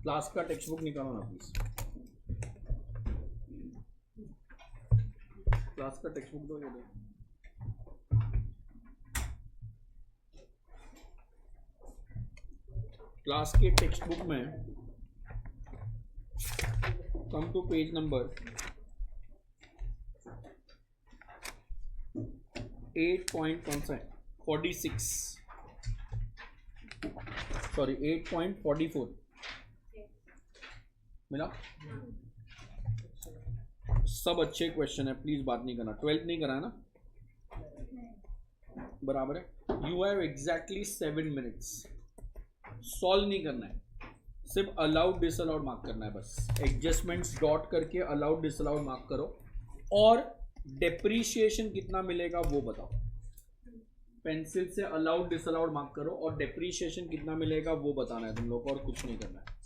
Class का textbook निकालो ना प्लीज, क्लास का टेक्स्ट बुक दो, ये दो। क्लास के टेक्स्ट बुक में come to page number 8 point कौन सा है, 46, सॉरी 8.44 मिला। सब अच्छे क्वेश्चन है, प्लीज बात नहीं करना। 12th नहीं करा है ना, बराबर है। You have exactly 7 minutes, solve नहीं करना है, सिर्फ अलाउड डिसअलाउड मार्क करना है बस। एडजस्टमेंट्स डॉट करके अलाउड डिसअलाउड मार्क करो, और डेप्रीशिएशन कितना मिलेगा वो बताओ। पेंसिल से अलाउड डिसअलाउड मार्क करो और डेप्रीशिएशन कितना मिलेगा वो बताना है तुम लोग को, और कुछ नहीं करना है।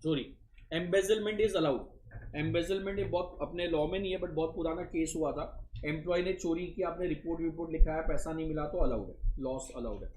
Sorry, embezzlement is allowed. Embezzlement ये बहुत अपने लॉ में नहीं है, बट बहुत पुराना केस हुआ था। एम्प्लॉय ने चोरी की, आपने रिपोर्ट लिखा है, पैसा नहीं मिला तो अलाउड है, लॉस अलाउड है।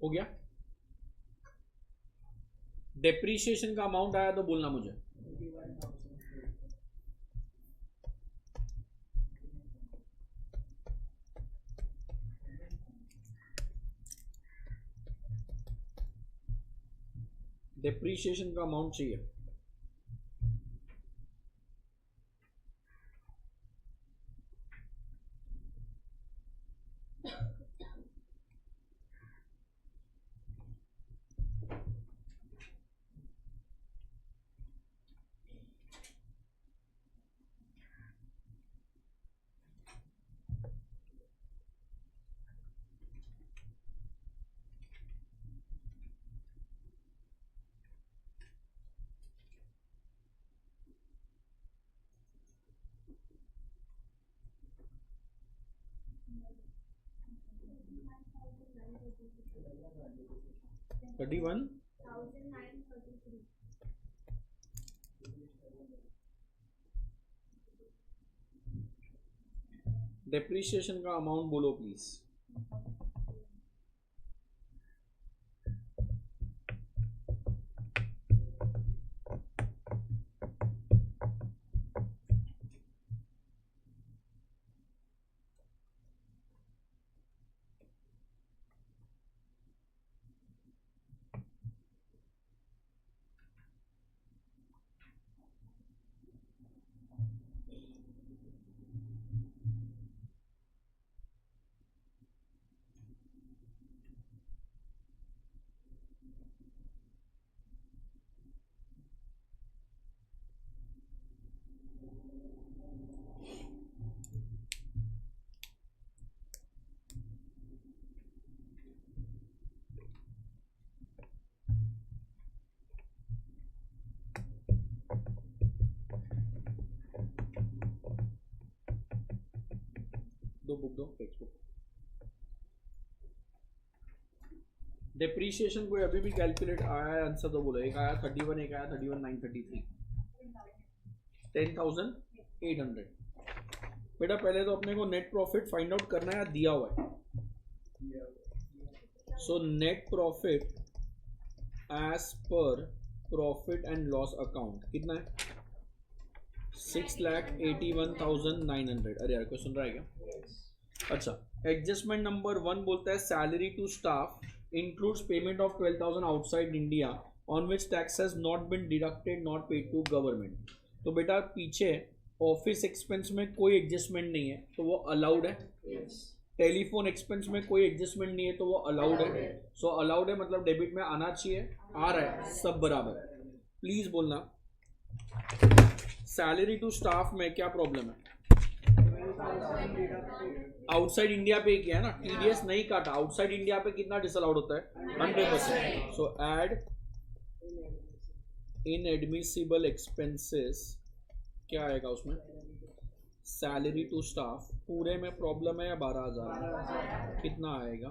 हो गया। डेप्रीशिएशन का अमाउंट आया तो बोलना मुझे। डेप्रीशिएशन का अमाउंट चाहिए। थर्टी वन डेप्रीशिएशन का अमाउंट बोलो प्लीज। दो बुक दो, टेक्स्ट बुक डेप्रीशिएशन कोई अभी भी कैलकुलेट आया है, आंसर तो बोलो। एक आया 31, एक आया 31,933, 10,800। बेटा पहले तो अपने को नेट प्रॉफिट फाइंड आउट करना है, दिया हुआ है। सो नेट प्रॉफिट एज पर प्रॉफिट एंड लॉस अकाउंट कितना है? 6,81,900। अरे यार क्वेश्चन रहा है क्या? अच्छा, एडजस्टमेंट नंबर 1 बोलता है salary to staff includes payment of 12,000 outside India on which tax has not been deducted not paid to government. तो बेटा पीछे ऑफिस एक्सपेंस में कोई एडजस्टमेंट नहीं है तो वो अलाउड है। टेलीफोन एक्सपेंस में कोई एडजस्टमेंट नहीं है तो वो अलाउड है। सो अलाउड है मतलब डेबिट में आना चाहिए, आ रहा है, सब बराबर है। प्लीज बोलना सैलरी टू स्टाफ में क्या प्रॉब्लम है? आउटसाइड इंडिया पे किया है ना, टीडीएस नहीं काटा। आउटसाइड इंडिया पे कितना डिसअलाउड होता है? 100%। सो एड इनएडमिसिबल एक्सपेंसेस क्या आएगा उसमें? सैलरी टू स्टाफ पूरे में प्रॉब्लम है या 12,000 कितना आएगा?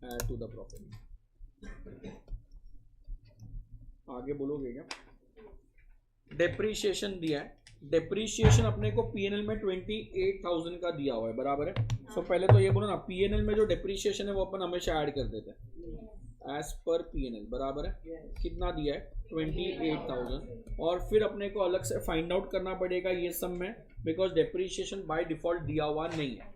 Add to the profit. आगे बोलोगे क्या? डेप्रीशिएशन दिया है, डेप्रीशिएशन अपने को पीएनएल में 28,000 का दिया हुआ है, बराबर है। सो पहले तो ये बोलो ना, पीएनएल में जो डेप्रीशिएशन है वो अपन हमेशा ऐड कर देते हैं एज पर पीएनएल, बराबर है। कितना दिया है? 28,000। और फिर अपने को अलग से फाइंड आउट करना पड़ेगा ये सब में, बिकॉज डेप्रीशिएशन बाय डिफॉल्ट दिया हुआ नहीं है।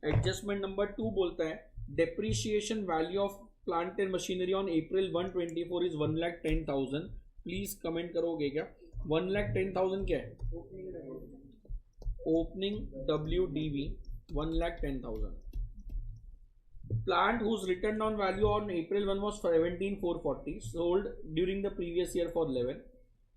एडजस्टमेंट नंबर 2 बोलता है depreciation value of plant and machinery on April 1, 2024 is 1,10,000। Please comment करोगे क्या? 1,10,000 क्या है? Opening WDV 1,10,000। Plant whose written down value on April 1 was 17,440, sold during the previous year for 11.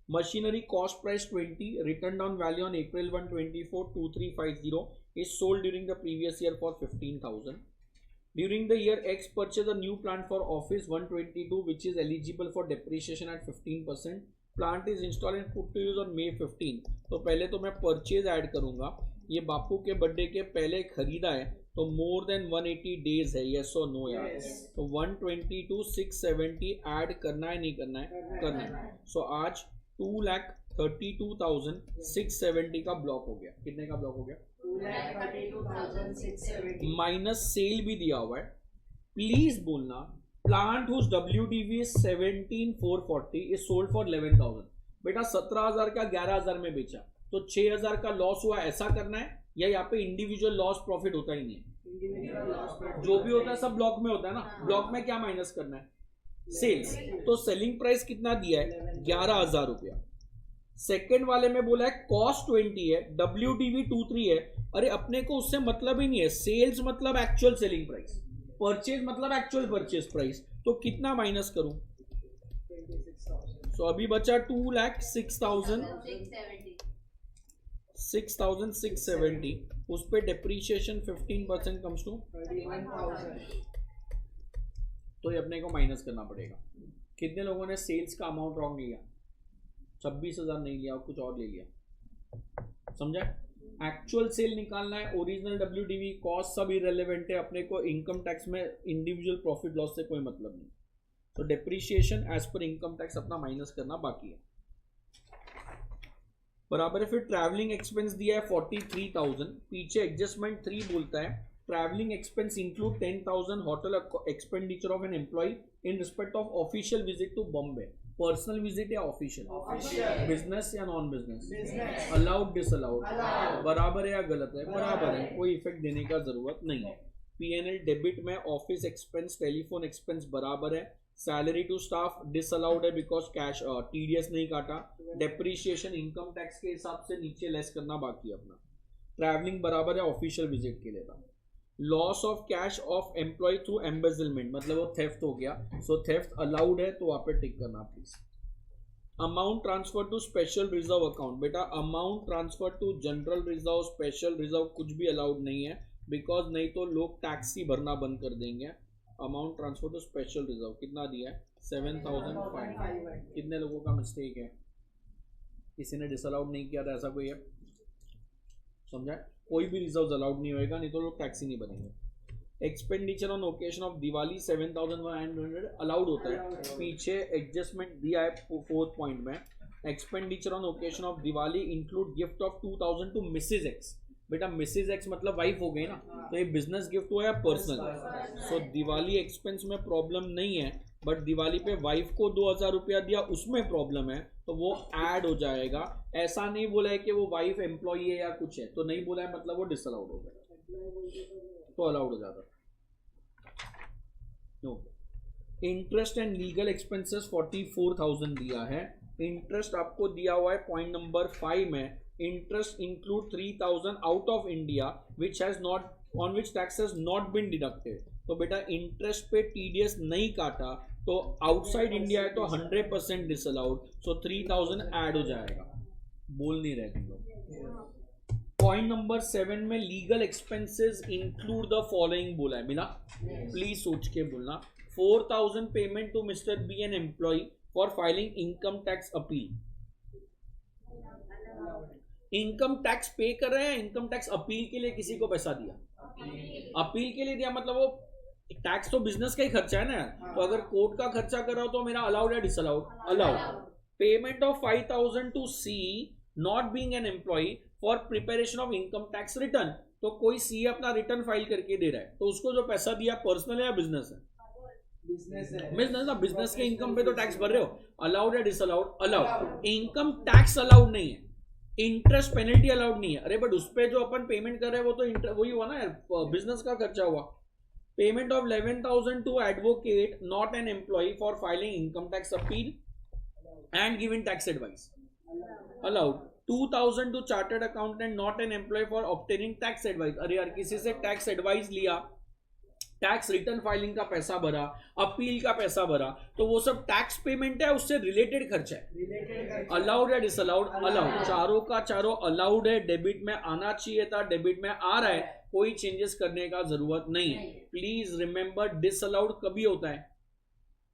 Machinery cost price 20, written down value on April 1, 24, 2350 is sold during the previous year for 15,000. During the year X purchase a new plant for office 122 which is eligible for depreciation at 15%. Plant is installed and put to use on May 15. तो पहले तो मैं purchase add करूंगा, ये बापू के birthday के पहले खरीदा है तो मोर देन 180 डेज है, यस और नो यार। तो 122 670 ऐड करना है नहीं करना है? करना है। सो आज 2,32,670 का ब्लॉक हो गया। कितने का ब्लॉक हो गया? 2,32,670 माइनस सेल भी दिया हुआ है। प्लीज बोलना plant whose WDV is 17,440 is sold for 11,000। बेटा 17,000 का 11,000 में बेचा तो 6,000 का लॉस हुआ, ऐसा करना है? या यहाँ पे इंडिविजुअल लॉस प्रॉफिट होता ही नहीं है? जो भी होता है सब ब्लॉक में होता है ना। ब्लॉक में क्या माइनस करना है? सेल्स। तो सेलिंग प्राइस कितना दिया है? 11,000 रुपया। सेकेंड वाले में बोला है कॉस्ट 20 है, WDV 23 है। अरे अपने को उससे मतलब ही नहीं है। सेल्स मतलब एक्चुअल सेलिंग प्राइस, परचेज मतलब एक्चुअल परचेज प्राइस। तो कितना माइनस करूं? सो अभी बचा 2,06,670। उस पे डेप्रीशिएशन 15% कम्स टू 31,000। तो ये अपने को माइनस करना पड़ेगा। कितने लोगों ने सेल्स का अमाउंट रॉन्ग लिया? 26,000 नहीं लिया, कुछ और ले लिया। समझा? एक्चुअल सेल निकालना है, ओरिजिनल WDV कॉस्ट सब इरेलेवेंट है। अपने को इनकम टैक्स में इंडिविजुअल प्रॉफिट लॉस से कोई मतलब नहीं। तो डेप्रीशिएशन एज पर इनकम टैक्स अपना माइनस करना बाकी है, बराबर है। फिर ट्रैवलिंग एक्सपेंस दिया है 43,000। पीछे एडजस्टमेंट 3 बोलता है travelling expense include 10,000 hotel expenditure of an employ in respect of official visit to Bombay. Personal visit या ऑफिशियल? बिजनेस या नॉन बिजनेस? Allowed disallowed? बराबर है या गलत है? बराबर है, कोई इफेक्ट देने का जरूरत नहीं है। पीएनएल डेबिट में ऑफिस एक्सपेंस टेलीफोन एक्सपेंस बराबर है। सैलरी टू स्टाफ डिसअलाउड है बिकॉज कैश टीडीएस नहीं काटा। डेप्रीशिएशन इनकम टैक्स के हिसाब से नीचे लेस करना बाकी है अपना। ट्रैवलिंग बराबर है ऑफिशियल विजिट के लिए था। Loss of cash of employ through embezzlement मतलब वो थेफ्ट हो गया, सो थेफ्ट अलाउड है तो वहां पे टिक करना please. Amount transfer to special reserve account, बेटा amount transfer to general reserve special reserve कुछ भी अलाउड नहीं है, बिकॉज नहीं तो लोग टैक्स ही भरना बंद कर देंगे। Amount transfer to special reserve कितना दिया है? 7,500। कितने लोगों का मिस्टेक है? किसी ने डिसअलाउड नहीं किया था, ऐसा कोई है? समझा? कोई भी रिजर्व अलाउड नहीं होएगा, नहीं तो लोग टैक्स ही नहीं बनेंगे। Expenditure on occasion of Diwali 7,100 allowed होता है, पीछे एडजस्टमेंट दिया है 4th पॉइंट में। Expenditure on occasion of Diwali include gift of 2,000 to Mrs X. बेटा मिसेज एक्स मतलब वाइफ हो गई ना, तो ये बिजनेस गिफ्ट हुआ या पर्सनल। सो दिवाली एक्सपेंस में प्रॉब्लम नहीं है, बट दिवाली पे वाइफ को 2,000 रुपया दिया उसमें प्रॉब्लम है, तो वो ऐड हो जाएगा। ऐसा नहीं बोला है कि वो वाइफ एम्प्लॉई है या कुछ है, तो नहीं बोला है मतलब वो डिसअलाउड हो गया, तो अलाउड हो जाता। इंटरेस्ट एंड लीगल एक्सपेंसेस 44,000 दिया है। इंटरेस्ट आपको दिया हुआ है पॉइंट नंबर 5 में। Interest include 3,000 out of India which has not on which tax has not been deducted. तो बेटा इंटरेस्ट पे टीडीएस नहीं काटा, तो आउटसाइड इंडिया है तो 100% डिसअलाउड, सो 3,000 ऐड हो जाएगा। बोल नहीं रहे तुम लोग। पॉइंट नंबर 7 में legal expenses include the following बोला है, मिला? प्लीज सोच के बोलना। 4,000 payment to Mr B an employ for filing income tax appeal. Income tax pay कर रहे हैं, इनकम टैक्स अपील के लिए किसी को पैसा दिया, अपील के लिए दिया, मतलब वो टैक्स तो बिजनेस का ही खर्चा है ना। तो अगर कोर्ट का खर्चा कर रहा हो तो मेरा अलाउड या disallowed? Allowed. Payment of 5,000 to C not being an employ for preparation of income tax return. तो कोई सी अपना रिटर्न फाइल करके दे रहा है, तो उसको जो पैसा दिया पर्सनल है या बिजनेस है? बिजनेस ना, बिजनेस के इनकम पे तो टैक्स भर रहे हो। अलाउड या disallowed? Allowed. Income tax allowed नहीं है, इंटरेस्ट पेनल्टी अलाउड नहीं है। अरे बट उस पे जो अपन पेमेंट कर रहे हैं वो तो वही हुआ ना यार, बिजनेस का खर्चा हुआ। Payment of 11,000 to advocate not an employ for filing income tax appeal and giving tax advice, allowed. 2,000 to chartered accountant not an employ for obtaining tax advice. अरे यार किसी से टैक्स एडवाइस लिया, टैक्स रिटर्न फाइलिंग का पैसा भरा, appeal का पैसा भरा, तो वो सब टैक्स पेमेंट है, उससे रिलेटेड खर्चा है। अलाउड या डिसअलाउड? अलाउड। चारों का चारों अलाउड है। डेबिट में आना चाहिए था, डेबिट में आ रहा है, कोई चेंजेस करने का जरूरत नहीं है। प्लीज रिमेंबर डिसअलाउड कभी होता है?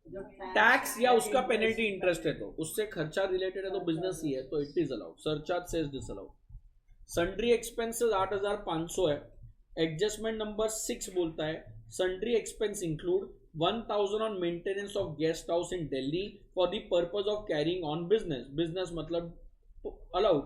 टैक्स या उसका पेनल्टी इंटरेस्ट है, तो उससे खर्चा रिलेटेड है तो बिजनेस ही है, तो इट इज अलाउड। सरचार्ज से डिसअलाउड। सन्ड्री एक्सपेंसेस 8,500 है। एडजस्टमेंट नंबर 6 बोलता है sundry expense include 1,000 on maintenance of guest house in Delhi for the purpose of carrying on business. Business मतलब allowed.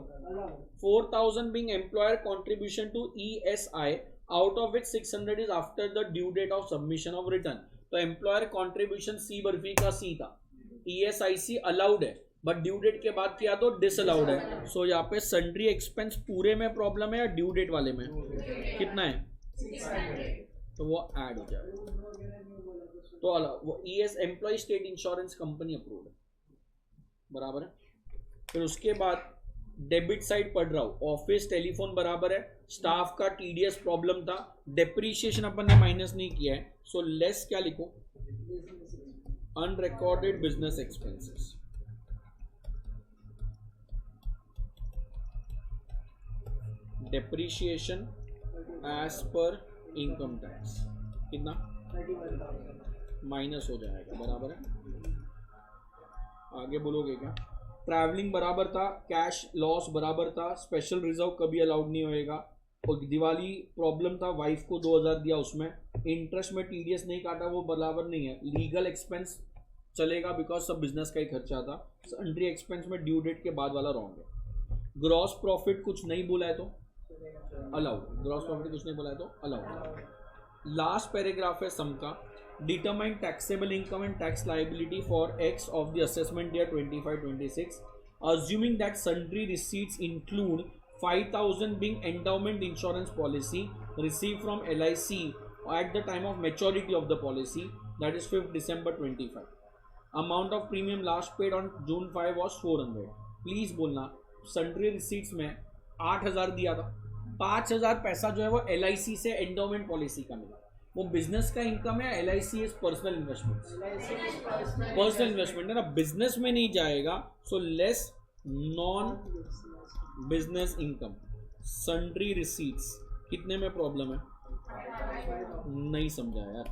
4,000 being employer contribution to ESI, out of which 600 is after the due date of submission of return. तो employer contribution सी बर्फी का सी था, ESIC allowed है, but due date के बाद किया तो disallowed है। सो यहाँ पे सन्ड्री एक्सपेंस पूरे में प्रॉब्लम है या ड्यू डेट वाले में? कितना है? 600, तो वो ऐड हो जाएगा। तो वो ES employ state insurance company approved है, बराबर है। फिर उसके बाद डेबिट साइड पढ़ रहा हूं, ऑफिस टेलीफोन बराबर है, स्टाफ का टीडीएस प्रॉब्लम था, डेप्रीशिएशन अपन ने माइनस नहीं किया है, सो लेस क्या लिखो? Unrecorded business expenses. Depreciation as पर इनकम टैक्स कितना? माइनस हो जाएगा, बराबर है। आगे बोलोगे क्या? ट्रैवलिंग बराबर था, कैश लॉस बराबर था, स्पेशल रिजर्व कभी अलाउड नहीं होएगा। और दिवाली प्रॉब्लम था, वाइफ को 2,000 दिया, उसमें इंटरेस्ट में टीडीएस नहीं काटा, वो बराबर नहीं है। लीगल एक्सपेंस चलेगा बिकॉज सब बिजनेस का ही खर्चा था। सन्ड्री एक्सपेंस में ड्यू डेट के बाद वाला रॉन्ग है। ग्रॉस प्रॉफिट कुछ नहीं बोला है तो अलाउड, ग्रॉस प्रॉफिट कुछ नहीं बोला है तो अलाउड। लास्ट पैराग्राफ है सम का। Determine taxable income and tax liability for X of the assessment year 25-26, assuming that sundry receipts include 5,000 being endowment insurance policy received from LIC at the time of maturity of the policy, that is 5th December 25. Amount of premium last paid on June 5 was 400. Please बोलना, sundry receipts में 8,000 दिया था, 5,000 पैसा जो है वो LIC से endowment policy का मिला। वो बिजनेस का इनकम है, LIC is personal investment, personal investment है ना, बिजनेस में नहीं जाएगा। So less non business income. Sundry receipts कितने में प्रॉब्लम है? नहीं समझा यार।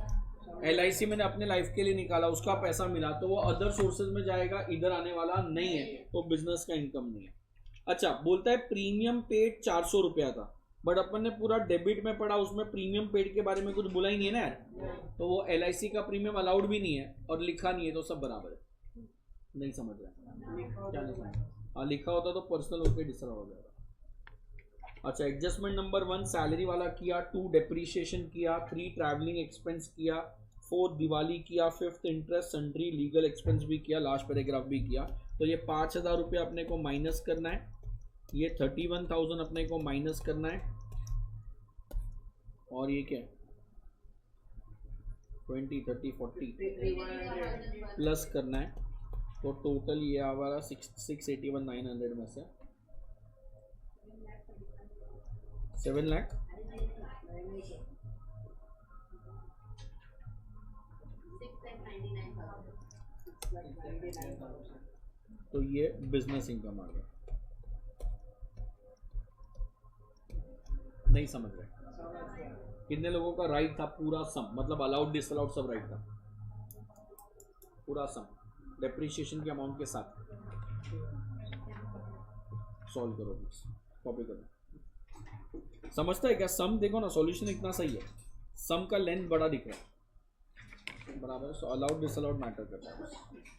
LIC मैंने अपने लाइफ के लिए निकाला, उसका पैसा मिला तो वो अदर सोर्सेज में जाएगा, इधर आने वाला नहीं है, तो बिजनेस का इनकम नहीं है। अच्छा बोलता है प्रीमियम पेड 400 रुपया था, बट अपन ने पूरा डेबिट में पढ़ा, उसमें प्रीमियम पेड के बारे में कुछ बोला ही नहीं है ना यार। तो वो LIC का प्रीमियम अलाउड भी नहीं है और लिखा नहीं है, तो सब बराबर है। नहीं समझ रहा है क्या? नहीं समझ, हाँ लिखा होता तो पर्सनल होकर डिसअलाउड हो जाएगा। अच्छा, एडजस्टमेंट नंबर 1 सैलरी वाला किया, 2 डेप्रीशिएशन किया, 3 ट्रैवलिंग एक्सपेंस किया, 4 दिवाली किया, 5th interest sundry legal expense भी किया, लास्ट पैराग्राफ भी किया। तो ये 5,000 रुपये अपने को माइनस करना है, ये 31,000 अपने को माइनस करना है, और ये क्या 20, 30, 40 प्लस करना है। तो टोटल ये आवारा 681,900 में से 7 लाख तो ये बिजनेस इनकम आ गया। नहीं समझ रहे? कितने लोगों का राइट था? पूरा सम, मतलब अलाउड डिसअलाउड सब राइट था, पूरा सम डेप्रीशिएशन के अमाउंट के साथ। सॉल्व करो प्लीज, कॉपी करो। समझता है क्या? सम देखो ना, सॉल्यूशन इतना सही है, सम का लेंथ बड़ा दिख रहा है, बराबर है। सो अलाउड डिसअलाउड मैटर करता है।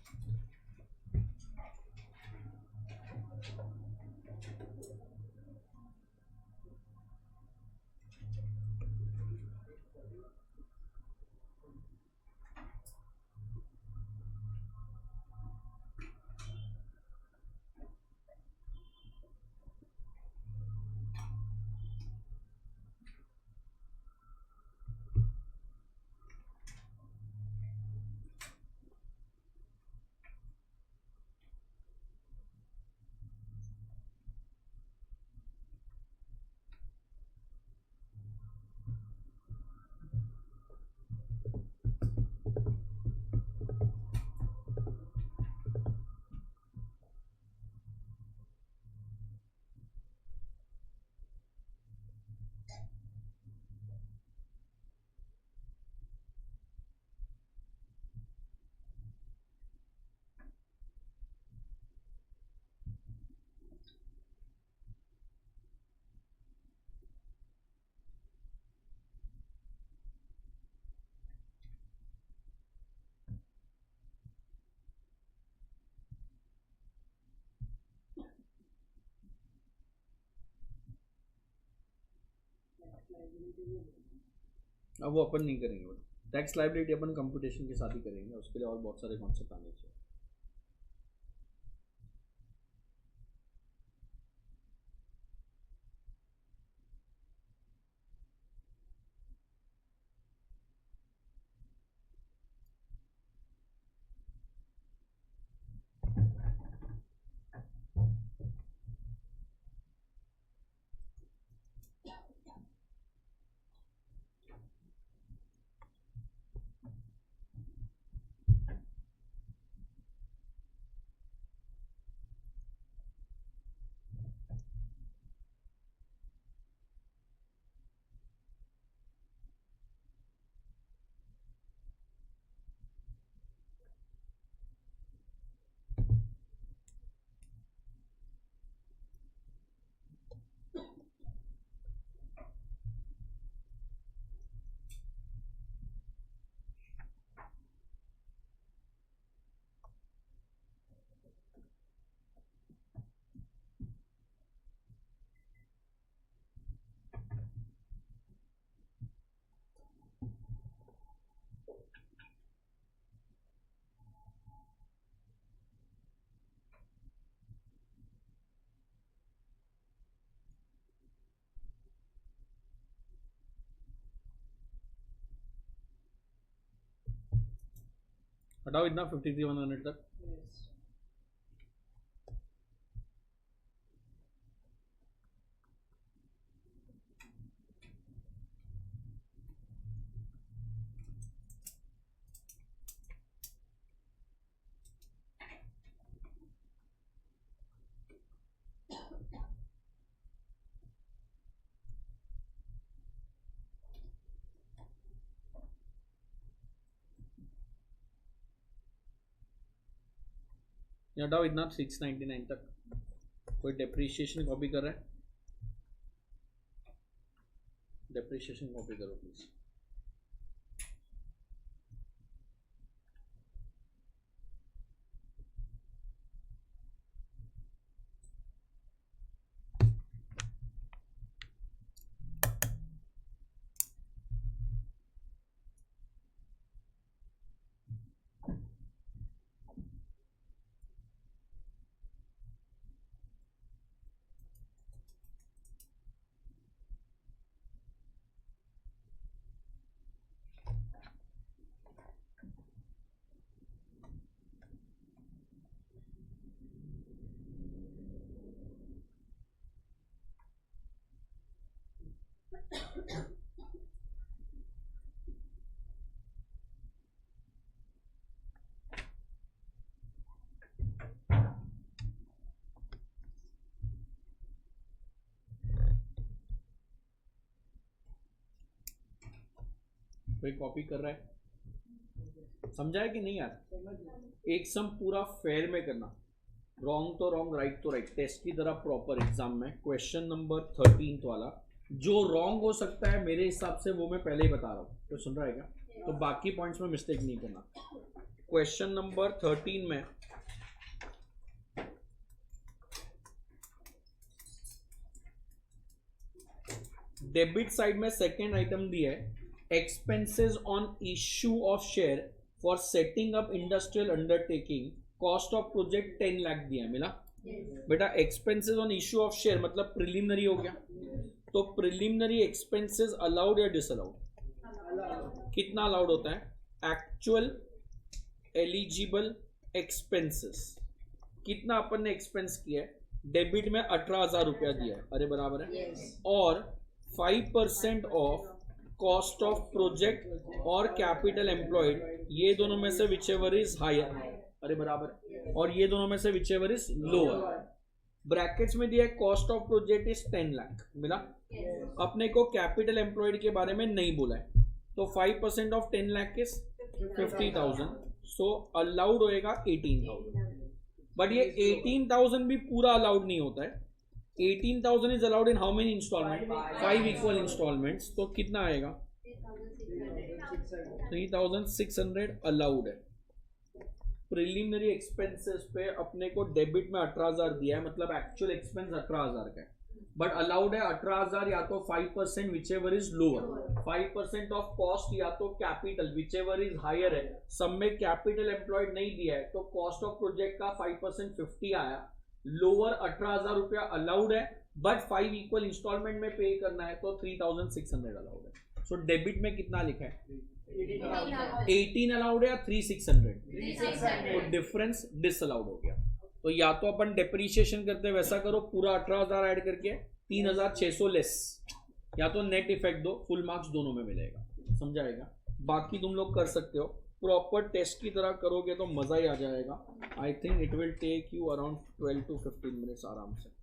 अब वो अपन नहीं करेंगे, टैक्स लाइबिलिटी अपन कंप्यूटेशन के साथ ही करेंगे, उसके लिए और बहुत सारे कॉन्सेप्ट आने चाहिए। हटाओ इतना 53,100 तक। ये हटाओ इतना 699 तक। कोई डेप्रीशिएशन कॉपी कर रहा है? डेप्रिशिएशन कॉपी करो प्लीज। कोई कॉपी कर रहा है? समझा है कि नहीं यार? एक सम पूरा फेयर में करना, रॉन्ग तो रॉन्ग, राइट तो राइट, टेस्ट की तरह प्रॉपर एग्जाम में। क्वेश्चन नंबर 13 वाला जो रॉन्ग हो सकता है मेरे हिसाब से वो मैं पहले ही बता रहा हूँ, तो सुन रहा है क्या? तो बाकी पॉइंट्स में मिस्टेक नहीं करना। क्वेश्चन नंबर 13 में डेबिट साइड में सेकेंड आइटम दिया है, expenses on issue of share for setting up industrial undertaking, cost of project 10 lakh दिया। मिला? बेटा expenses on issue of share मतलब प्रिलिमिनरी हो गया, तो प्रिलिमिनरी एक्सपेंसेस अलाउड या डिसअलाउड? कितना अलाउड होता है? एक्चुअल एलिजिबल एक्सपेंसेस कितना अपन ने एक्सपेंस किया है? डेबिट में 18,000 रुपया दिया है, अरे बराबर है। और 5% ऑफ कॉस्ट ऑफ प्रोजेक्ट और कैपिटल एम्प्लॉयड, ये दोनों में से विचेवर इज हायर, अरे बराबर, और ये दोनों में से विचेवर इज लोअर। ब्रैकेट्स में दिया है cost of project is 10 lakh. मिला? अपने को कैपिटल एम्प्लॉयड के बारे में नहीं बोला है, तो 5% of 10 lakh is 50,000, so allowed होएगा 18,000। बट ये 18,000 भी पूरा अलाउड नहीं होता है। 18,000 is allowed in how many instalment? 5 equal instalments, तो कितना आएगा? 3,600 अलाउड है। प्रिलिमिनरी एक्सपेंसेस पे अपने को डेबिट में 18,000 दिया है, मतलब एक्चुअल एक्सपेंस 18,000 का है, बट अलाउड है 18,000 या तो 5% whichever is lower, 5% of cost या तो कैपिटल विचेवर इज हायर है। सब में कैपिटल एम्प्लॉयड नहीं दिया है, तो कॉस्ट ऑफ प्रोजेक्ट का 5% 50 आया, लोअर 18,000 रुपया अलाउड है, बट 5 इक्वल इंस्टॉलमेंट में पे करना है, तो 3,600 अलाउड है। सो डेबिट में कितना लिखा है? 18 अलाउड है या 3,600? तो डिफरेंस डिसअलाउड हो गया। तो या तो अपन डेप्रीशिएशन करते वैसा करो, पूरा 18,000 ऐड करके 3,600 लेस, या तो नेट इफेक्ट दो, फुल मार्क्स दोनों में मिलेगा। समझाएगा? बाकी तुम लोग कर सकते हो, प्रॉपर टेस्ट की तरह करोगे तो मजा ही आ जाएगा। I think it will take you around 12 to 15 minutes आराम से।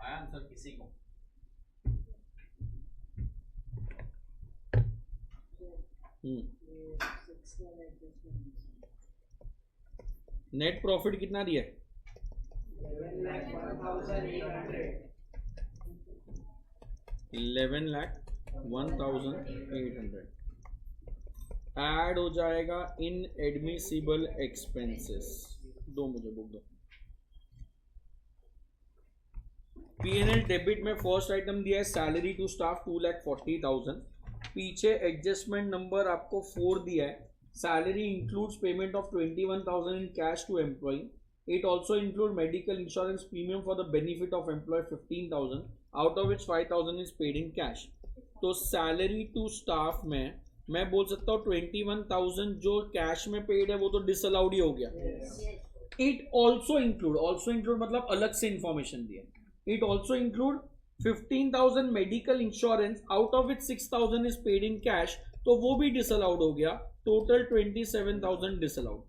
आया आंसर किसी को? नेट प्रॉफिट कितना दिया? 11,01,800 ऐड हो जाएगा इन एडमिसिबल एक्सपेंसेस। दो मुझे बुक दो। P&L डेबिट में फर्स्ट आइटम दिया है सैलरी टू स्टाफ 2,40,000। पीछे एडजस्टमेंट नंबर आपको 4 दिया है। Salary includes payment of 21,000 in cash to employ. It also include medical insurance premium for the benefit of employee 15,000, out of which 5,000 is paid in cash. तो salary to staff में मैं बोल सकता हूँ 21,000 जो कैश में पेड है वो तो डिसअलाउड ही हो गया. इट ऑल्सो इंक्लूड मतलब अलग से इंफॉर्मेशन दिया. It also include 15,000 medical insurance, out of which 6,000 is paid in cash, तो वो भी डिसअलाउड हो गया. Total 27,000 disallowed.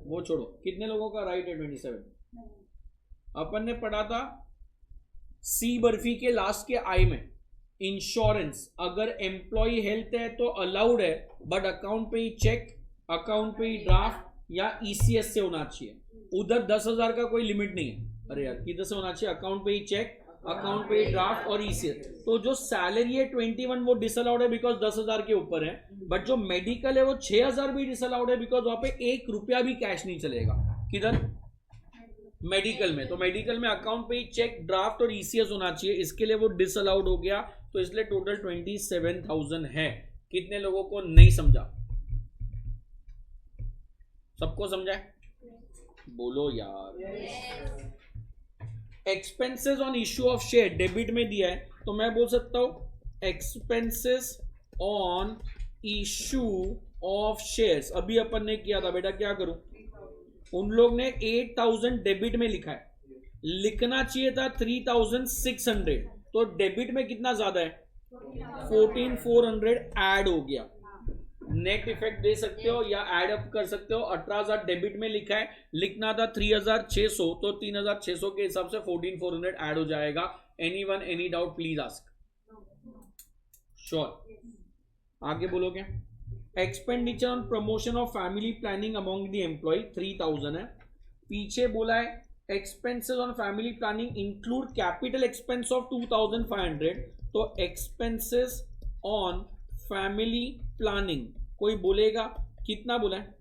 वो छोड़ो, कितने लोगों का राइट है 27? अपन ने पढ़ा था सी बर्फी के लास्ट के आई में, इंश्योरेंस अगर एम्प्लॉय हेल्थ है तो अलाउड है, बट अकाउंट पे ही चेक, अकाउंट पे ही ड्राफ्ट या ईसीएस से होना चाहिए. उधर 10,000 का कोई लिमिट नहीं है. अरे यार किधर से होना चाहिए? अकाउंट पे ही चेक, अकाउंट पे ही ड्राफ्ट और ईसीएस. तो जो सैलरी है 21 वो डिसअलाउड है बिकॉज 10,000 के ऊपर है, बट जो मेडिकल है वो 6,000 भी डिसअलाउड है बिकॉज वहां पे 1 रुपया भी कैश नहीं चलेगा. किधर? मेडिकल में. तो मेडिकल में अकाउंट पे ही चेक, ड्राफ्ट और ईसीएस होना चाहिए, इसके लिए वो डिसअलाउड हो गया. तो इसलिए टोटल 27,000 है. कितने लोगों को नहीं समझा? सबको समझा है? बोलो यार. Expenses on issue of share debit में दिया है, तो मैं बोल सकता हूं expenses on issue of shares. अभी अपन ने किया था बेटा, क्या करूं? उन लोग ने 8,000 डेबिट में लिखा है, लिखना चाहिए था 3,600. तो डेबिट में कितना ज्यादा है? 14,400 ऐड हो गया. नेट इफेक्ट दे सकते हो या ऐड अप कर सकते हो. 18,000 डेबिट में लिखा है, लिखना था 3,600, तो 3,600 के हिसाब से 14,400 ऐड हो जाएगा. Anyone any doubt please ask. Sure. आगे बोलोगे. Expenditure on promotion of family planning among the employ 3,000 है. पीछे बोला है expenses on family planning include capital expense of 2,500. तो एक्सपेंसेस ऑन फैमिली प्लानिंग कोई बोलेगा कितना बोला है?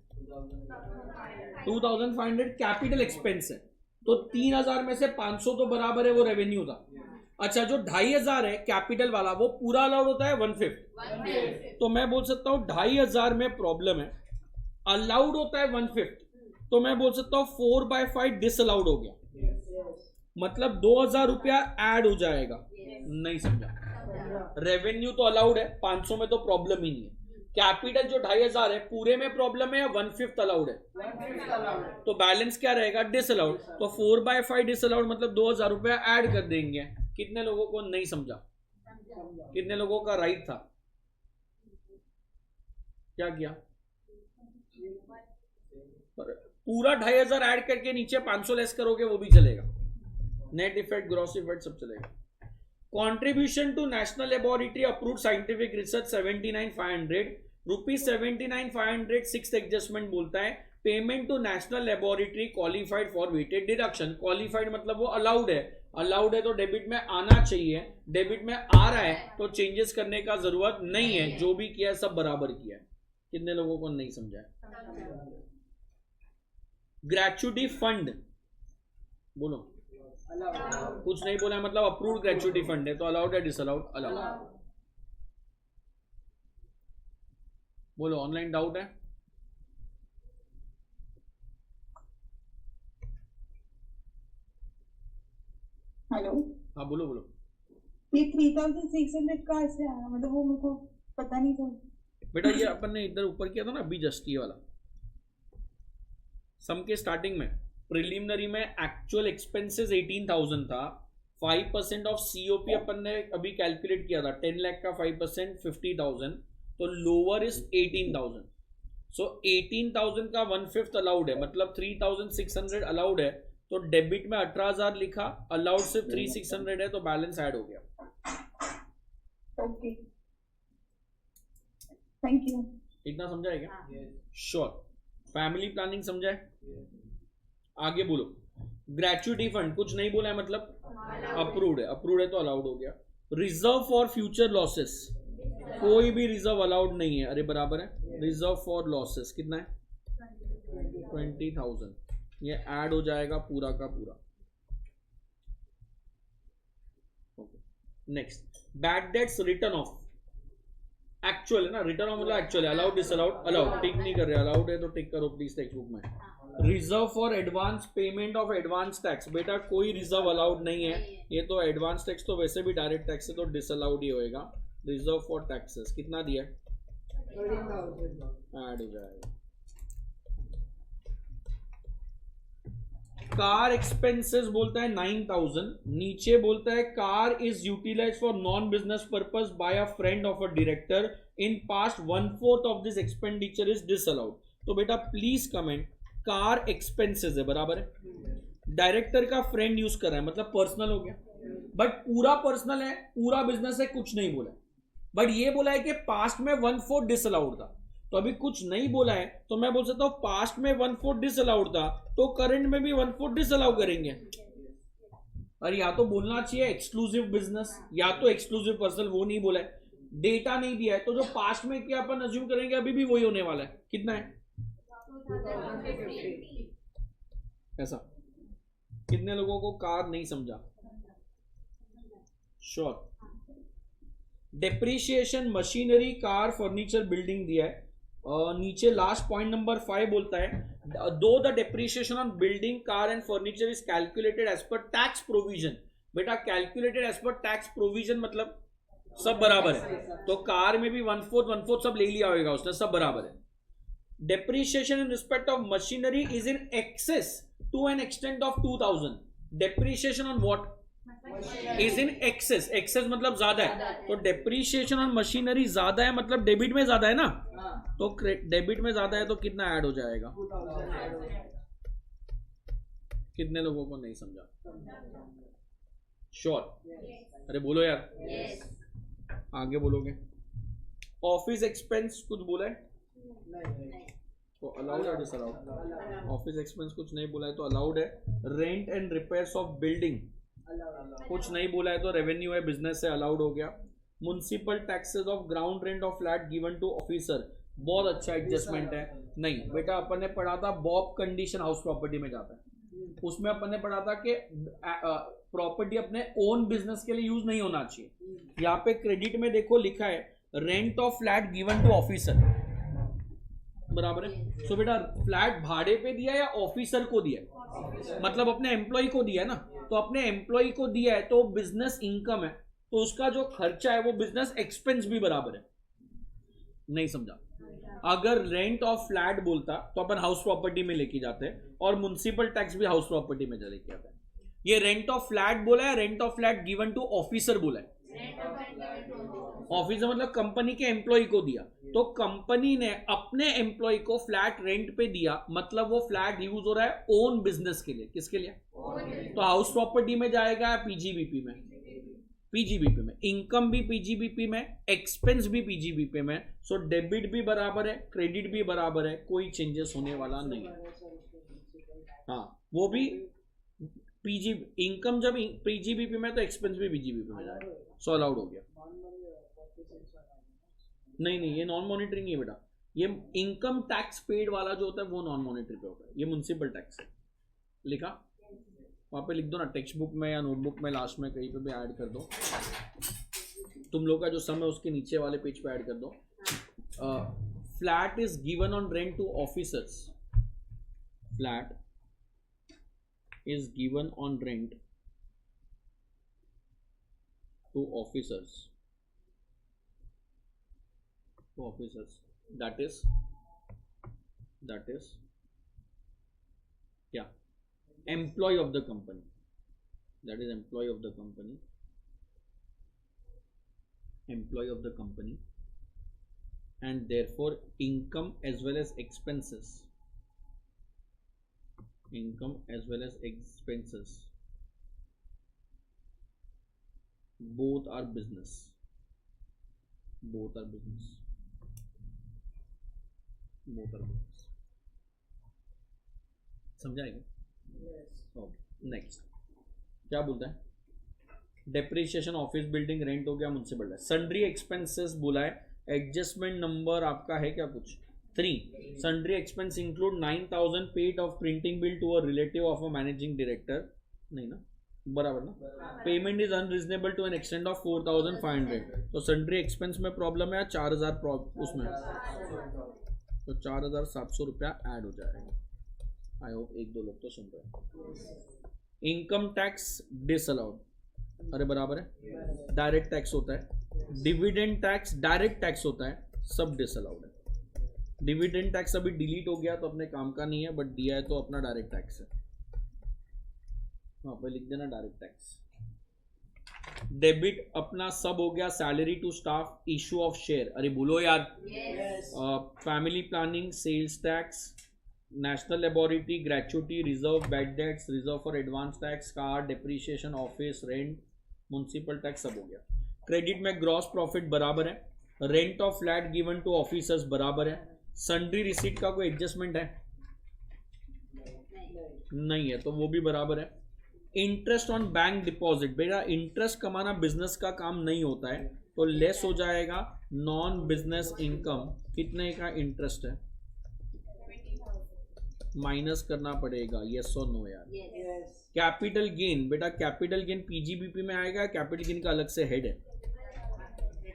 2,500 कैपिटल एक्सपेंस है. तो 3,000 में से 500 तो बराबर है वो रेवेन्यू था. अच्छा, जो 2,500 है कैपिटल वाला वो पूरा अलाउड होता है 1/5. तो मैं बोल सकता हूं 2,500 में प्रॉब्लम है, अलाउड होता है 1/5. तो मैं बोल सकता हूं 4/5 डिसअलाउड हो गया. मतलब 2,000 रुपया ऐड हो जाएगा. नहीं समझा? रेवेन्यू तो अलाउड है, 500 में तो प्रॉब्लम ही नहीं है. कैपिटल जो 2,500 है पूरे में प्रॉब्लम है या 1/5 अलाउड है? तो बैलेंस क्या रहेगा? डिसअलाउड. तो 4/5 डिसअलाउड मतलब 2,000 रुपया ऐड कर देंगे. कितने लोगों को नहीं समझा? कितने लोगों का राइट था? क्या किया? पूरा 2,500 ऐड करके नीचे 500 लेस करोगे वो भी चलेगा. नेट इफेक्ट, ग्रॉस इफेक्ट सब चलेगा. Contribution to National Laboratory Approved Scientific Research 79,500 rupees 79,500. Six adjustment बोलता है payment to national laboratory qualified for weighted deduction. Qualified मतलब वो अलाउड है. अलाउड है तो डेबिट में आना चाहिए. डेबिट में आ रहा है तो चेंजेस करने का जरूरत नहीं है. जो भी किया सब बराबर किया है. कितने लोगों को नहीं समझा है? ग्रेचुटी फंड बोलो. कुछ नहीं बोला मतलब अप्रूव्ड ग्रेचुटी फंड है तो अलाउड है डिसअलाउड? अलाउड. बोलो. ऑनलाइन डाउट है? हेलो. हाँ बोलो बोलो. ये 3,600 कहाँ से आया? मतलब वो मेरे को पता नहीं था बेटा. ये अपन ने इधर ऊपर किया था ना अभी जस्ट, ये वाला सम के स्टार्टिंग में प्रिलिमिनरी में एक्चुअल एक्सपेंसेस 18,000 था. 5% ऑफ सीओपी अपन ने अभी कैलकुलेट किया था. 10 लाख का 5% 50,000, तो लोअर इज 18,000. सो 18,000 का 1/5 अलाउड है, मतलब 3,600 अलाउड है. तो डेबिट में 18,000 लिखा, अलाउड सिर्फ 3,600 है, तो बैलेंस ऐड हो गया. Okay, thank you. इतना समझा है क्या? श्योर. फैमिली प्लानिंग समझा है? आगे बोलो. ग्रेचुटी फंड कुछ नहीं बोला है मतलब अप्रूव्ड है. अप्रूव्ड है तो अलाउड हो गया. रिजर्व फॉर फ्यूचर लॉसेस, कोई भी रिजर्व अलाउड नहीं है. अरे बराबर है. रिजर्व फॉर लॉसेस कितना है? 20,000. ये ऐड हो जाएगा पूरा का पूरा. Next, bad debts return of. Actual है ना, रिटर्न ऑफ मतलब एक्चुअल है, अलाउड डिसअलाउड, अलाउड टिक नहीं कर रहे, अलाउड है तो टिक करो प्लीज टेक्स्ट बुक में। Reserve for advance payment of advance tax, बेटा कोई रिजर्व अलाउड नहीं है, ये तो एडवांस टैक्स तो वैसे भी डायरेक्ट टैक्स है तो डिसअलाउड ही होएगा। रिजर्व फॉर टैक्सेस कितना दिया है, 13,000 ऐड हो जाएगा। कार एक्सपेंसेस बोलता है 9,000, नीचे बोलता है car is utilise for non business purpose by a friend of a director in past 1/4 of this expenditure is disallowed. तो बेटा प्लीज कमेंट, कार एक्सपेंसेस है बराबर है, डायरेक्टर का फ्रेंड यूज कर रहा है मतलब पर्सनल हो गया, बट पूरा पर्सनल है, पूरा बिजनेस है, कुछ नहीं बोला, बट ये बोला है कि पास्ट में 1/4 डिसअलाउड था, तो अभी कुछ नहीं बोला है तो मैं बोल सकता हूं पास्ट में 1/4 डिसअलाउड था तो करंट में भी 1/4 डिसअलाउ करेंगे। और या तो बोलना चाहिए एक्सक्लूसिव बिजनेस या तो एक्सक्लूसिव पर्सनल, वो नहीं बोला है, डेटा नहीं दिया है, तो जो पास्ट में किया अपन अज्यूम करेंगे अभी भी वही होने वाला है। कितना है ऐसा? कितने लोगों को कार नहीं समझा? Sure. Depreciation machinery car furniture building दिया है, नीचे लास्ट पॉइंट नंबर 5 बोलता है दो the depreciation on building car and furniture is calculated as per tax provision. बेटा calculated as per tax provision मतलब सब बराबर है, तो कार में भी 1/4 सब ले लिया होगा उसने, सब बराबर है। Depreciation in respect of machinery is in excess to an extent of 2,000। Depreciation on what is in excess, excess मतलब ज्यादा है, तो डेप्रिसिएशन ऑन मशीनरी ज्यादा है मतलब डेबिट में ज्यादा है ना, तो डेबिट में ज्यादा है तो कितना ऐड हो जाएगा? कितने लोगों को नहीं समझा? श्योर? अरे बोलो यार, आगे बोलोगे। ऑफिस एक्सपेंस कुछ बोला है तो अलाउड है डिसअलाउड? ऑफिस एक्सपेंस कुछ नहीं बोला है तो अलाउड है। Rent and repairs of building कुछ नहीं बोला है तो रेवेन्यू है, बिजनेस है, अलाउड हो गया। Municipal taxes of ground rent of flat given to officer, बहुत अच्छा एडजस्टमेंट है। नहीं बेटा अपन ने पढ़ा था बॉब कंडीशन हाउस प्रॉपर्टी में जाता है, उसमें अपन ने पढ़ा था कि प्रॉपर्टी अपने ओन बिजनेस के लिए यूज नहीं होना चाहिए। यहाँ पे क्रेडिट में देखो लिखा है rent of flat given to officer, बराबर है। सो बेटा फ्लैट भाड़े पे दिया या ऑफिसर को दिया, मतलब अपने एम्प्लॉय को दिया है ना, तो अपने एम्प्लॉय को दिया है तो बिजनेस इनकम है, तो उसका जो खर्चा है वो बिजनेस एक्सपेंस भी बराबर है। नहीं समझा? अगर रेंट ऑफ फ्लैट बोलता तो अपन हाउस प्रॉपर्टी में लेके जाते हैं और म्युनिसिपल टैक्स भी हाउस प्रॉपर्टी में लेके आते हैं। ये रेंट ऑफ फ्लैट बोला है, rent of flat given to officer बोला है। ऑफिसर मतलब कंपनी के एम्प्लॉय को दिया, तो कंपनी ने अपने एम्प्लॉय को फ्लैट रेंट पे दिया, मतलब वो फ्लैट यूज हो रहा है ओन बिजनेस के लिए। किसके लिए? तो हाउस प्रॉपर्टी में जाएगा पीजीबीपी में, पीजीबीपी में इनकम भी पीजीबीपी में, एक्सपेंस भी पीजीबीपी में, सो डेबिट भी बराबर है, क्रेडिट भी बराबर है, कोई चेंजेस होने वाला नहीं है। हाँ वो भी पीजी इनकम जब पीजीबीपी में तो एक्सपेंस भी पीजीबीपी में जाएगा, सो अलाउड हो गया। नहीं नहीं ये नॉन मॉनिटरी नहीं है बेटा, ये इनकम टैक्स पेड वाला जो होता है वो नॉन मॉनिटरी पे होता है, ये म्युनिसिपल टैक्स है। लिखा वहां पे लिख दो ना, टेक्स्ट बुक में या नोटबुक में लास्ट में कहीं पे भी ऐड कर दो, तुम लोग का जो सम है उसके नीचे वाले पेज पे ऐड कर दो। Flat is given on rent to officers, flat is given on rent to officers, that is yeah employee of the company, that is employee of the company, and therefore income as well as expenses both are business, समझाएगा? Okay next क्या बोलता है? Depreciation office building rent हो गया, municipal है। Sundry expenses बोला है, adjustment number आपका है क्या कुछ? 3। Sundry expense include 9,000 paid of printing bill to a relative of a managing director, नहीं ना, बराबर ना. Payment is unreasonable to an extend of 4500. तो सन्ड्री एक्सपेंस में प्रॉब्लम है, 4000 उसमें, तो 4700 रुपया ऐड हो जाएगा. आई होप एक दो लोग तो सुन रहे हैं. इनकम टैक्स डिसअलाउड, अरे बराबर है. डायरेक्ट टैक्स होता है, डिविडेंड टैक्स डायरेक्ट टैक्स होता है, सब डिसअलाउड है. डिविडेंड टैक्स अभी डिलीट हो गया तो अपने काम का नहीं है, बट दिया है तो अपना डायरेक्ट टैक्स है. वहाँ पे लिख देना डायरेक्ट टैक्स. डेबिट अपना सब हो गया, salary to staff, issue of share, अरे बोलो यार. Family planning, sales tax, national laboratory, gratuity, reserve, bad debts, reserve for advance tax, car depreciation, office rent, municipal tax सब हो गया. क्रेडिट में ग्रॉस प्रॉफिट बराबर है, rent of flat given to officers बराबर है. सन्ड्री रिसीट का कोई एडजस्टमेंट है? नहीं है, तो वो भी बराबर है. इंटरेस्ट ऑन बैंक डिपॉजिट, बेटा इंटरेस्ट कमाना बिजनेस का काम नहीं होता है, तो लेस हो जाएगा. नॉन बिजनेस इनकम कितने का इंटरेस्ट है, माइनस करना पड़ेगा. यस और नो यार. कैपिटल गेन, बेटा कैपिटल गेन पीजीबीपी में आएगा, कैपिटल गेन का अलग से हेड है,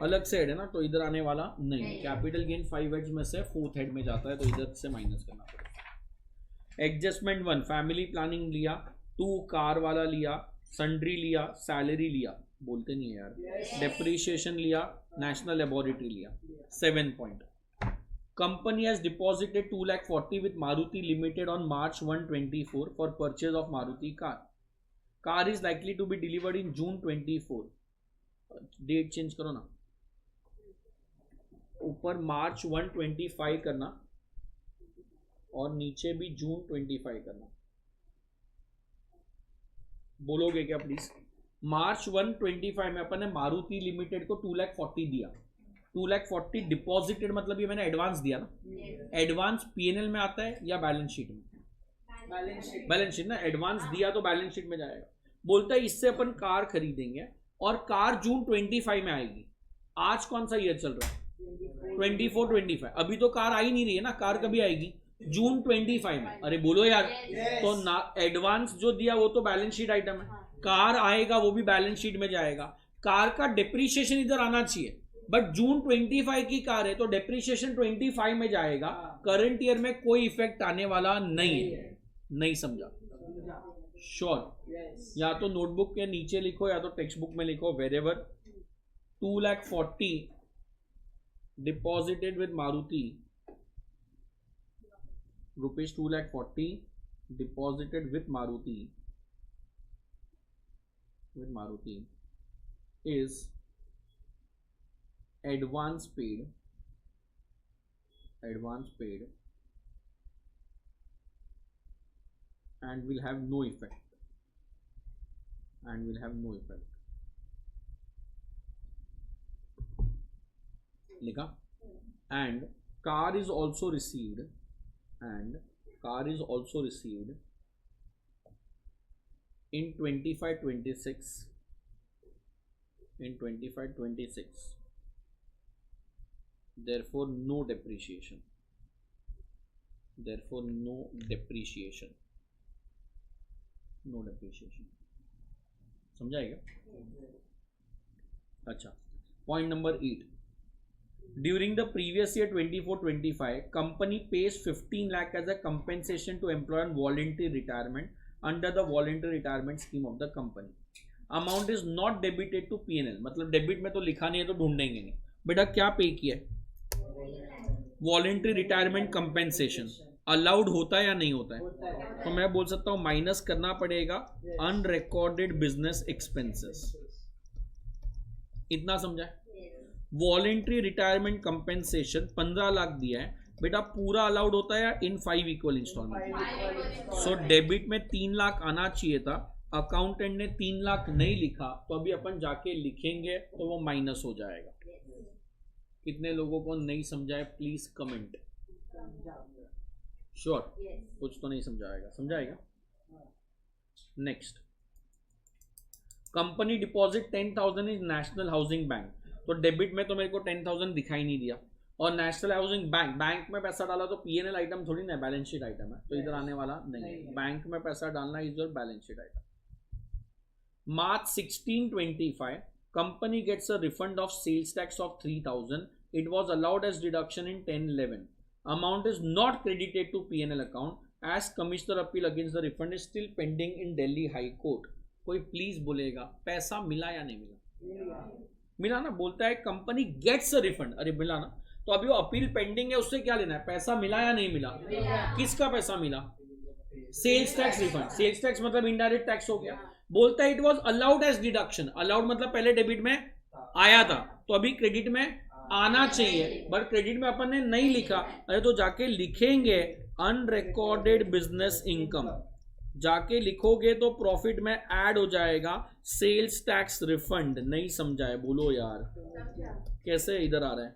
अलग से हेड है ना, तो इधर आने वाला नहीं. कैपिटल गेन 5 हेड्स में से 4th हेड में जाता है, तो इधर से माइनस करना पड़ेगा. एडजस्टमेंट 1 फैमिली प्लानिंग लिया, 2 कार वाला लिया, सन्ड्री लिया, सैलरी लिया, बोलते नहीं है यार, डेप्रिसिएशन लिया, नेशनल लेबोरेटरी लिया. 7 point. Company has deposited 2,40,000 with Maruti Limited on March 1, 2024 for purchase of Maruti car. Car is likely to be delivered in June 2024. Date change करो ना, ऊपर March 1, 2025 करना और नीचे भी June 2025 करना. बोलोगे क्या प्लीज? March 1, 2025 में अपन ने मारुति लिमिटेड को 2,40,000 दिया. 2,40,000 डिपॉजिटेड, मतलब ये मैंने एडवांस दिया ना. एडवांस पीएनएल में आता है या बैलेंस शीट में? बैलेंस शीट ना. एडवांस दिया तो बैलेंस शीट में जाएगा. बोलता है इससे अपन कार खरीदेंगे और कार जून 25 में आएगी. आज कौन सा ईयर चल रहा है? 24, 25. अभी तो कार आ ही नहीं रही है ना. कार कभी आएगी? जून 25 में. अरे बोलो यार. तो ना एडवांस जो दिया वो तो बैलेंस शीट आइटम है, कार आएगा वो भी बैलेंस शीट में जाएगा. कार का डिप्रिसिएशन इधर आना चाहिए, बट जून 25 की कार है तो डेप्रिसिएशन 25 में जाएगा. करंट ईयर में कोई इफेक्ट आने वाला नहीं है. नहीं समझा? श्योर. या तो नोटबुक के नीचे लिखो या तो टेक्स्ट बुक में लिखो. Wherever 2,40,000 deposited with Maruti, rupees 2,40,000 deposited with Maruti is advance paid and will have no effect. लिखा. and car is also received in 25-26 therefore no depreciation. समझाएगा? अच्छा. Point number 8. During the previous year 24-25 company pays 15 lakh as a compensation to employ on voluntary retirement under the voluntary retirement scheme of the company. Amount is not debited to PNL, मतलब debit में तो लिखा नहीं है तो ढूंढेंगे नहीं. बेटा क्या पे किया? Voluntary retirement compensation. अलाउड होता है या नहीं होता है? तो मैं बोल सकता हूं माइनस करना पड़ेगा अनरिकॉर्डेड बिजनेस एक्सपेंसेस. इतना समझा? वॉलंटरी रिटायरमेंट कंपेंसेशन 15 लाख दिया है बेटा, पूरा अलाउड होता है या इन 5 इक्वल इंस्टॉलमेंट? सो डेबिट में 3 लाख आना चाहिए था, अकाउंटेंट ने 3 लाख नहीं लिखा, तो अभी अपन जाके लिखेंगे तो वो माइनस हो जाएगा. कितने लोगों को नहीं समझा है प्लीज कमेंट. श्योर. कुछ तो नहीं समझाएगा. Next. Company deposit 10,000 is national housing bank. तो डेबिट में तो मेरे को 10,000 दिखाई नहीं दिया, और नेशनल हाउसिंग बैंक में पैसा डाला तो पीएनएल आइटम थोड़ी ना, बैलेंस शीट आइटम है, तो इधर आने वाला नहीं है. बैंक में पैसा डालना is your balance sheet item. March 1625, company gets a refund of sales tax of 3000. It was allowed as deduction in 1011. Amount is not credited to P&L account as commissioner appeal against the refund is still pending in Delhi High Court. कोई please बोलेगा पैसा मिला या नहीं मिला? मिला ना. बोलता है कंपनी गेट्स अ रिफंड. अरे मिला ना. तो अभी वो अपील पेंडिंग है, उससे क्या लेना है? पैसा मिला या नहीं मिला? किसका पैसा मिला? Sales tax refund. Sales tax मतलब इनडायरेक्ट टैक्स हो गया. बोलता है it was allowed as deduction. Allowed मतलब पहले डेबिट में आया था, तो अभी क्रेडिट में आना चाहिए, बट क्रेडिट में अपन ने नहीं लिखा. अरे तो जाके लिखेंगे अनरिकॉर्डेड बिजनेस इनकम. जाके लिखोगे तो प्रॉफिट में ऐड हो जाएगा सेल्स टैक्स रिफंड. नहीं समझा है? बोलो यार. कैसे इधर आ रहा है?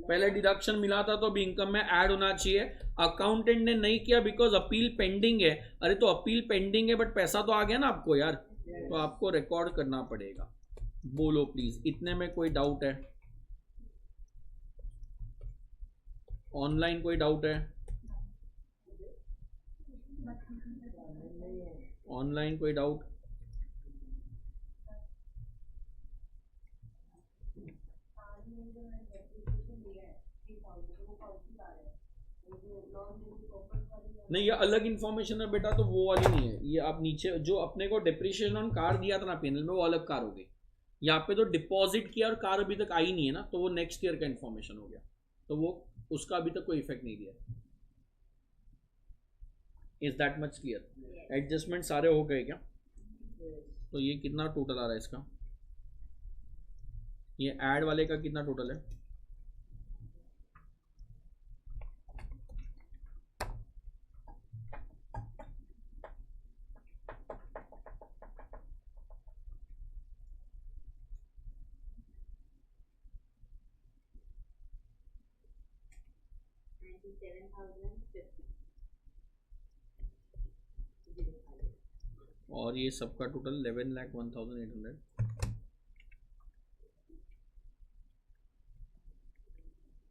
पहले डिडक्शन मिला था तो अभी इनकम में ऐड होना चाहिए. अकाउंटेंट ने नहीं किया बिकॉज अपील पेंडिंग है. अरे तो अपील पेंडिंग है बट पैसा तो आ गया ना आपको यार, तो आपको रिकॉर्ड करना पड़ेगा. बोलो प्लीज, इतने में कोई डाउट है? ऑनलाइन कोई डाउट है? ऑनलाइन कोई डाउट? नहीं, ये अलग इन्फॉर्मेशन है बेटा, तो वो वाली नहीं है. ये आप नीचे जो अपने को डिप्रिशिएशन ऑन कार दिया था ना पेनल में, वो अलग कार हो गई. यहाँ पे तो डिपॉजिट किया और कार अभी तक आई नहीं है ना, तो वो नेक्स्ट ईयर का इन्फॉर्मेशन हो गया, तो वो उसका अभी तक कोई इफेक्ट नहीं दिया. Is that much clear? Adjustment सारे हो गए क्या? तो ये कितना टोटल आ रहा है इसका? ये ऐड वाले का कितना टोटल है? और ये सबका टोटल 11,01,800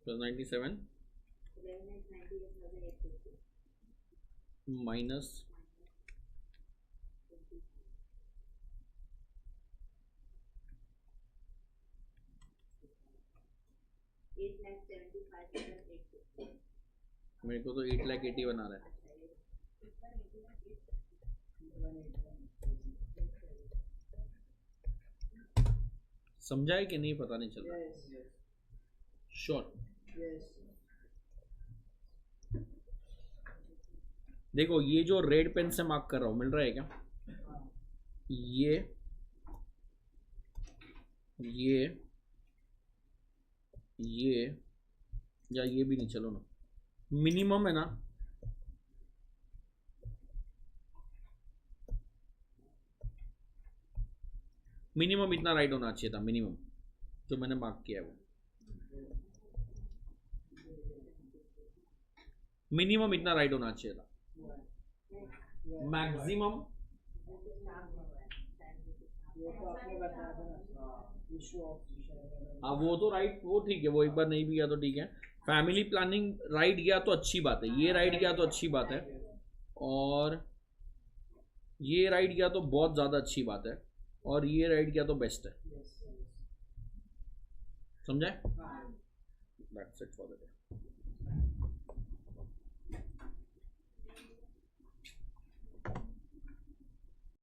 प्लस 97 माइनस मेरे को तो 8,80,000 बना रहा है. समझा है कि नहीं? पता नहीं चल रहा. श्योर? देखो ये जो रेड पेन से मार्क कर रहा हूं, मिल रहा है क्या? ये या ये भी नहीं, चलो ना, मिनिमम है ना. मिनिमम इतना राइट होना चाहिए था. मिनिमम जो मैंने मार्क किया है वो मिनिमम इतना राइट होना चाहिए था. मैक्सिमम हाँ वो तो राइट, वो ठीक है, वो एक बार नहीं भी गया तो ठीक है. फैमिली प्लानिंग राइट गया तो अच्छी बात है, ये राइट गया तो अच्छी बात है, और ये राइट गया तो बहुत ज़्यादा अच्छी बात है, और ये राइट गया तो बेस्ट है. समझे? That's it for the day.